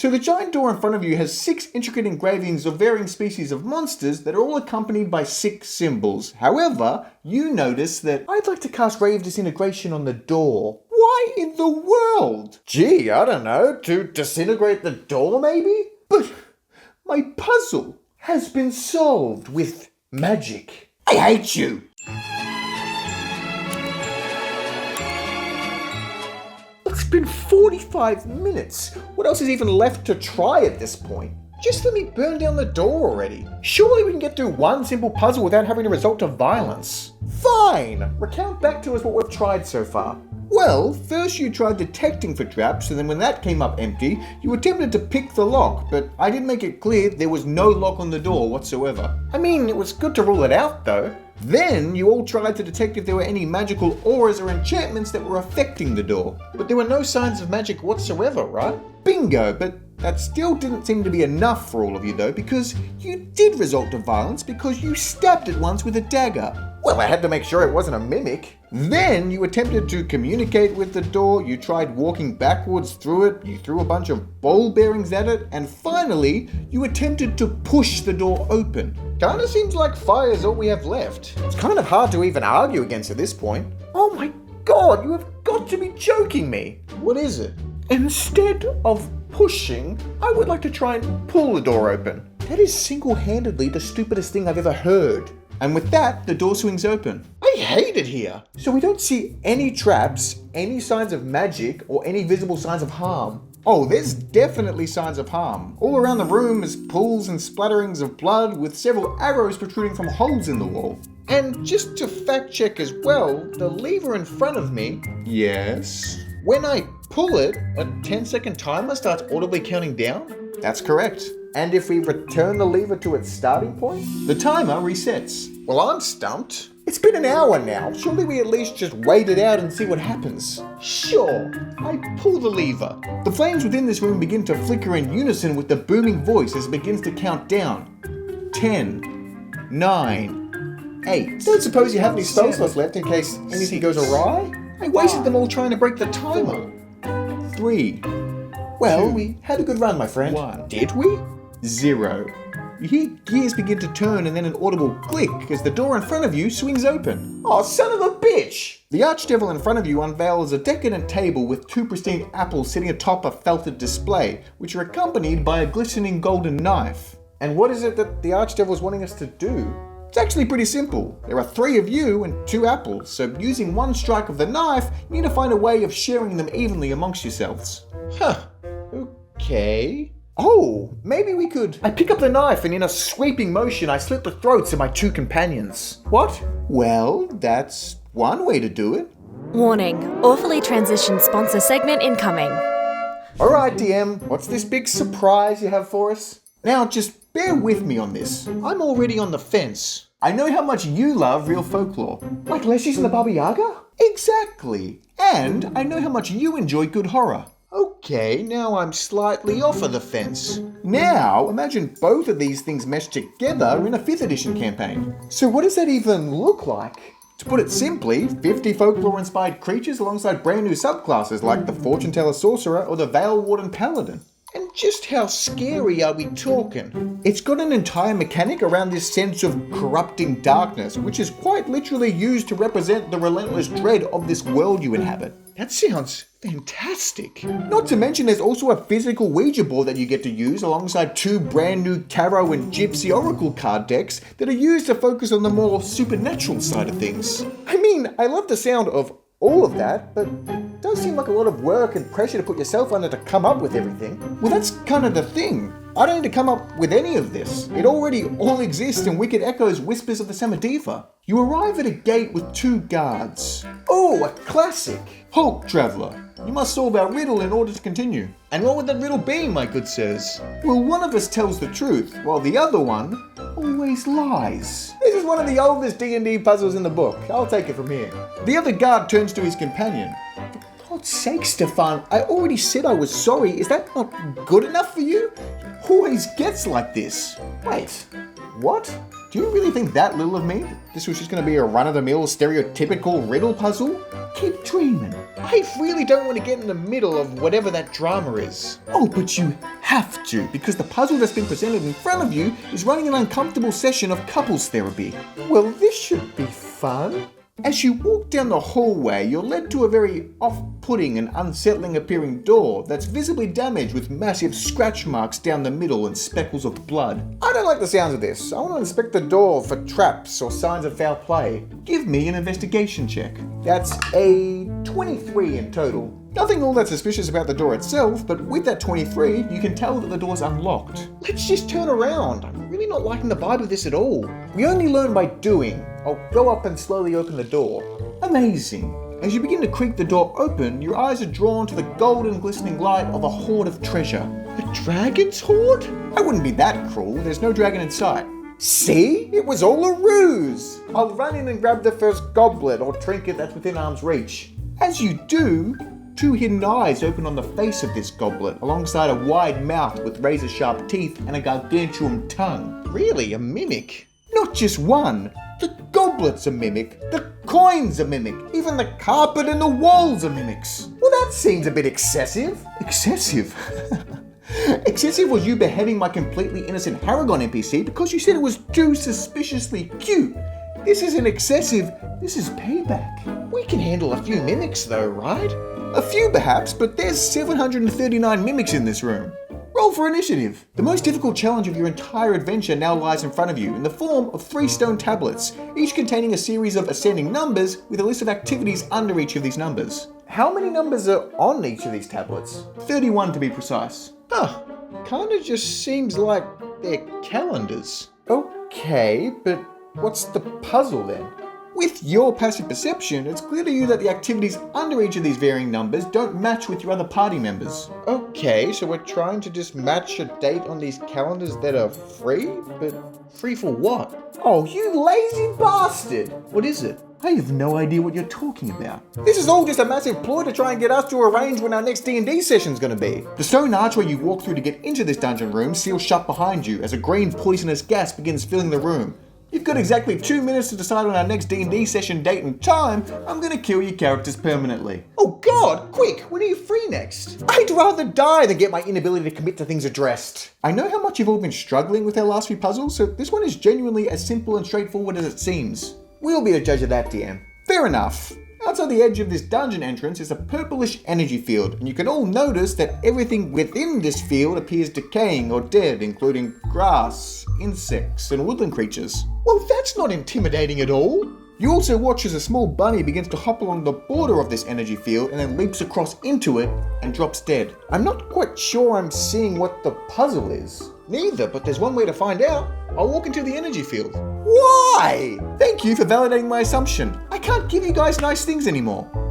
So the giant door in front of you has 6 intricate engravings of varying species of monsters that are all accompanied by 6 symbols. However, you notice that I'd like to cast Ray of Disintegration on the door. Why in the world? Gee, I don't know, to disintegrate the door maybe? But my puzzle has been solved with magic. I hate you! It's been 45 minutes. What else is even left to try at this point? Just let me burn down the door already. Surely we can get through one simple puzzle without having to resort to violence. Fine! Recount back to us what we've tried so far. Well, first you tried detecting for traps, and then when that came up empty, you attempted to pick the lock, but I did make it clear there was no lock on the door whatsoever. I mean, it was good to rule it out though. Then you all tried to detect if there were any magical auras or enchantments that were affecting the door. But there were no signs of magic whatsoever, right? Bingo, but that still didn't seem to be enough for all of you though, because you did resort to violence because you stabbed it once with a dagger. Well, I had to make sure it wasn't a mimic. Then you attempted to communicate with the door, you tried walking backwards through it, you threw a bunch of ball bearings at it, and finally, you attempted to push the door open. Kinda seems like fire is all we have left. It's kind of hard to even argue against at this point. Oh my god, you have got to be joking me. What is it? Instead of pushing, I would like to try and pull the door open. That is single-handedly the stupidest thing I've ever heard. And with that, the door swings open. I hate it here. So we don't see any traps, any signs of magic, or any visible signs of harm. Oh, there's definitely signs of harm. All around the room is pools and splatterings of blood with several arrows protruding from holes in the wall. And just to fact check as well, the lever in front of me, yes, when I pull it, a 10-second timer starts audibly counting down. That's correct. And if we return the lever to its starting point, the timer resets. Well, I'm stumped. It's been an hour now. Surely we at least just wait it out and see what happens. Sure. I pull the lever. The flames within this room begin to flicker in unison with the booming voice as it begins to count down. 10, 9, 8. Don't suppose you have any spell slots left in case anything goes awry? I wasted them all trying to break the timer. 3. Well, we had a good run, my friend. 1. Did we? 0. You hear gears begin to turn and then an audible click as the door in front of you swings open. Oh, son of a bitch! The archdevil in front of you unveils a decadent table with 2 pristine apples sitting atop a felted display, which are accompanied by a glistening golden knife. And what is it that the archdevil is wanting us to do? It's actually pretty simple. There are 3 of you and 2 apples, so using one strike of the knife, you need to find a way of sharing them evenly amongst yourselves. Huh. Okay. Oh, maybe we could... I pick up the knife and in a sweeping motion I slit the throats of my 2 companions. What? Well, that's one way to do it. Warning, awfully transitioned sponsor segment incoming. Alright DM, what's this big surprise you have for us? Now just bear with me on this. I'm already on the fence. I know how much you love real folklore. Like Leshies and the Baba Yaga? Exactly. And I know how much you enjoy good horror. Okay, now I'm slightly off of the fence. Now, imagine both of these things meshed together in a 5th edition campaign. So what does that even look like? To put it simply, 50 folklore-inspired creatures alongside brand new subclasses like the Fortune Teller Sorcerer or the Veil Warden Paladin. And just how scary are we talking? It's got an entire mechanic around this sense of corrupting darkness, which is quite literally used to represent the relentless dread of this world you inhabit. That sounds fantastic. Not to mention there's also a physical Ouija board that you get to use alongside 2 brand new Tarot and Gypsy Oracle card decks that are used to focus on the more supernatural side of things. I mean, I love the sound of all of that, but it does seem like a lot of work and pressure to put yourself under to come up with everything. Well, that's kind of the thing. I don't need to come up with any of this. It already all exists in Wicked Echo's Whispers of the Samadiva. You arrive at a gate with 2 guards. Oh, a classic. Halt, traveller. You must solve our riddle in order to continue. And what would that riddle be, my good sirs? Well, one of us tells the truth, while the other one always lies. This is one of the oldest D&D puzzles in the book. I'll take it from here. The other guard turns to his companion. For God's sake, Stefan, I already said I was sorry. Is that not good enough for you? Always gets like this. Wait, what? Do you really think that little of me? This was just going to be a run-of-the-mill stereotypical riddle puzzle? keep dreaming. I really don't want to get in the middle of whatever that drama is. Oh, but you have to, because the puzzle that's been presented in front of you is running an uncomfortable session of couples therapy. Well, this should be fun. As you walk down the hallway, you're led to a very off-putting and unsettling appearing door that's visibly damaged with massive scratch marks down the middle and speckles of blood. I don't like the sounds of this. I want to inspect the door for traps or signs of foul play. Give me an investigation check. That's a 23 in total. Nothing all that suspicious about the door itself, but with that 23, you can tell that the door's unlocked. Let's just turn around. I'm really not liking the vibe of this at all. We only learn by doing. I'll go up and slowly open the door. Amazing. As you begin to creak the door open, your eyes are drawn to the golden glistening light of a hoard of treasure. A dragon's hoard? I wouldn't be that cruel. There's no dragon in sight. See? It was all a ruse. I'll run in and grab the first goblet or trinket that's within arm's reach. As you do, two hidden eyes open on the face of this goblet, alongside a wide mouth with razor-sharp teeth and a gargantuan tongue. Really, a mimic? Not just one. The goblet's a mimic, the coins a mimic, even the carpet and the walls are mimics. Well, that seems a bit excessive. Excessive? Excessive was you beheading my completely innocent Haragon NPC because you said it was too suspiciously cute. This isn't excessive, this is payback. We can handle a few mimics though, right? A few perhaps, but there's 739 mimics in this room. Roll for initiative. The most difficult challenge of your entire adventure now lies in front of you in the form of 3 stone tablets, each containing a series of ascending numbers with a list of activities under each of these numbers. How many numbers are on each of these tablets? 31 to be precise. Huh, kinda just seems like they're calendars. Okay, but what's the puzzle then? With your passive perception, it's clear to you that the activities under each of these varying numbers don't match with your other party members. Okay, so we're trying to just match a date on these calendars that are free? But free for what? Oh, you lazy bastard! What is it? I have no idea what you're talking about. This is all just a massive ploy to try and get us to arrange when our next D&D session's gonna be. The stone archway you walk through to get into this dungeon room seals shut behind you as a green poisonous gas begins filling the room. You've got exactly 2 minutes to decide on our next D&D session date and time. I'm gonna kill your characters permanently. Oh god, quick, when are you free next? I'd rather die than get my inability to commit to things addressed. I know how much you've all been struggling with our last few puzzles, so this one is genuinely as simple and straightforward as it seems. We'll be the judge of that, DM. Fair enough. Outside the edge of this dungeon entrance is a purplish energy field, and you can all notice that everything within this field appears decaying or dead, including grass, insects, and woodland creatures. Well, that's not intimidating at all. You also watch as a small bunny begins to hop along the border of this energy field and then leaps across into it and drops dead. I'm not quite sure I'm seeing what the puzzle is. Neither, but there's one way to find out. I'll walk into the energy field. Why? Thank you for validating my assumption. I can't give you guys nice things anymore.